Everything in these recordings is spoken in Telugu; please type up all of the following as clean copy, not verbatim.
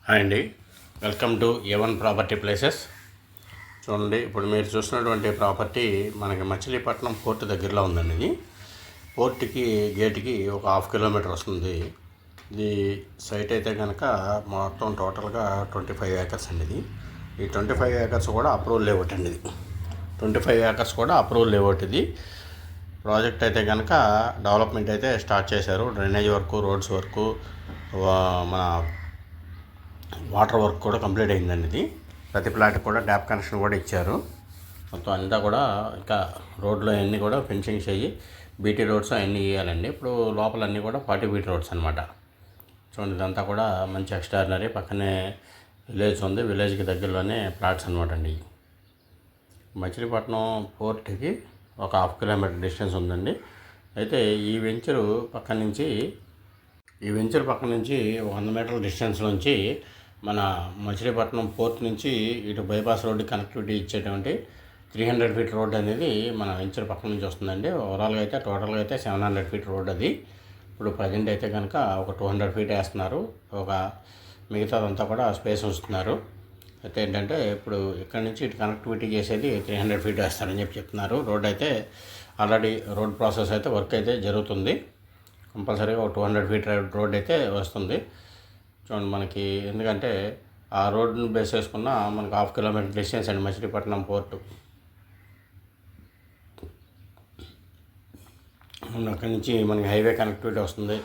హాయ్ అండి, welcome to A1 property places. చూడండి, ఇప్పుడు మీరు చూసినటువంటి ప్రాపర్టీ మనకి మచిలీపట్నం పోర్ట్ దగ్గరలో ఉందండి. ఇది పోర్ట్కి గేట్కి ఒక 1/2 కిలోమీటర్ వస్తుంది. ఇది సైట్ అయితే కనుక మొత్తం టోటల్గా 25 ఏకర్స్ అండి. ఈ 25 ఏకర్స్ కూడా అప్రూవల్ లేఅవుట్ అండి. ఇది 25 ఏకర్స్ కూడా అప్రూవల్ లేఅవుట్. ఇది ప్రాజెక్ట్ అయితే కనుక డెవలప్మెంట్ అయితే స్టార్ట్ చేశారు. డ్రైనేజ్ వర్క్, రోడ్స్ వర్క్, మన వాటర్ వర్క్ కూడా కంప్లీట్ అయిందండి. ఇది ప్రతి ప్లాట్కి కూడా ట్యాప్ కనెక్షన్ కూడా ఇచ్చారు. మొత్తం అంతా కూడా ఇంకా రోడ్లు అన్నీ కూడా ఫెన్సింగ్స్ అయ్యి బీటీ రోడ్స్ అన్నీ వేయాలండి. ఇప్పుడు లోపల అన్నీ కూడా 40 ఫీట్ రోడ్స్ అనమాట. చూడండి, ఇదంతా కూడా మంచి ఎక్స్ట్రాడినరీ. పక్కనే విలేజ్ ఉంది, విలేజ్కి దగ్గరలోనే ప్లాట్స్ అనమాట అండి. మచిలీపట్నం పోర్ట్కి ఒక 1/2 కిలోమీటర్ డిస్టెన్స్ ఉందండి. అయితే ఈ వెంచర్ పక్క నుంచి 100 మీటర్ల డిస్టెన్స్ నుంచి మన మచిలీపట్నం పోర్ట్ నుంచి ఇటు బైపాస్ రోడ్డు కనెక్టివిటీ ఇచ్చేటువంటి 300 ఫీట్ రోడ్ అనేది మన వెంచర్ పక్క నుంచి వస్తుందండి. ఓవరాల్గా అయితే టోటల్గా అయితే 700 ఫీట్ రోడ్ అది. ఇప్పుడు ప్రజెంట్ అయితే కనుక ఒక 200 ఫీట్ వేస్తున్నారు. ఒక మిగతాదంతా కూడా స్పేస్ ఉంచుతున్నారు. అయితే ఏంటంటే ఇప్పుడు ఇక్కడ నుంచి ఇటు కనెక్టివిటీ చేసేది 300 ఫీట్ వేస్తారని చెప్తున్నారు. రోడ్ అయితే ఆల్రెడీ రోడ్ ప్రాసెస్ అయితే వర్క్ అయితే జరుగుతుంది. కంపల్సరీగా ఒక 200 ఫీట్ రోడ్ అయితే వస్తుంది. చూడండి, మనకి ఎందుకంటే ఆ రోడ్ని బేస్ చేసుకున్న మనకు 1/2 కిలోమీటర్ డిస్టెన్స్ అండి మచిలీపట్నం పోర్టు. అక్కడి నుంచి మనకి హైవే కనెక్టివిటీ వస్తుంది,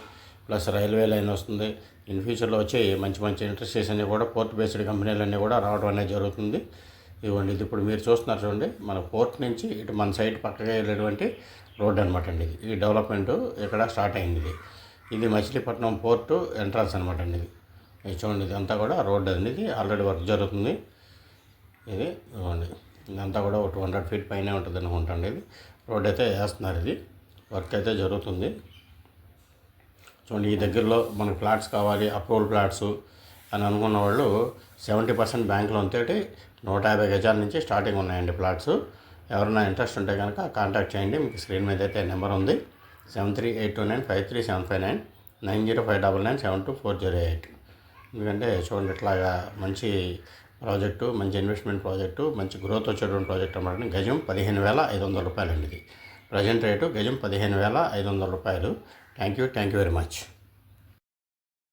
ప్లస్ రైల్వే లైన్ వస్తుంది. ఇన్ ఫ్యూచర్లో వచ్చి మంచి ఇండస్ట్రీస్ అన్నీ కూడా పోర్ట్ బేస్డ్ కంపెనీలన్నీ కూడా రావడం అనేది జరుగుతుంది. ఇవ్వండి, ఇది ఇప్పుడు మీరు చూస్తున్నారు చూడండి, మన పోర్ట్ నుంచి ఇటు మన సైడ్ పక్కగా వెళ్ళేటువంటి రోడ్ అనమాట అండి. ఈ డెవలప్మెంట్ ఇక్కడ స్టార్ట్ అయింది. ఇది మచిలీపట్నం పోర్టు ఎంట్రన్స్ అనమాట అండి. ఇది చూడండి, ఇదంతా కూడా రోడ్ అనేది ఆల్రెడీ వర్క్ జరుగుతుంది. ఇది ఇవ్వండి, ఇదంతా కూడా ఒక 200 ఫీట్ పైనే ఉంటుంది అనుకుంటాండి. ఇది రోడ్ అయితే వేస్తున్నారు. ఇది వర్క్ అయితే జరుగుతుంది. చూడండి, ఈ దగ్గరలో మనకు ఫ్లాట్స్ కావాలి, అప్రూవల్ ఫ్లాట్స్ అని అనుకున్న వాళ్ళు 70% బ్యాంక్ లోన్ తోటి 150 గజాల నుంచి స్టార్టింగ్ ఉన్నాయండి ఫ్లాట్స్. ఎవరైనా ఇంట్రెస్ట్ ఉంటే కనుక కాంటాక్ట్ చేయండి. మీకు స్క్రీన్ మీద అయితే నెంబర్ ఉంది, 7382953759, 9059972408. ఎందుకంటే చూడండి, ఇట్లాగా మంచి ప్రాజెక్టు, మంచి ఇన్వెస్ట్మెంట్ ప్రాజెక్టు, మంచి గ్రోత్ వచ్చేటువంటి ప్రాజెక్ట్ అన్నమాట. గజం 15,500 రూపాయలు అండి. ఇది ప్రజెంట్ రేటు గజం 15,500 రూపాయలు. Thank you very much.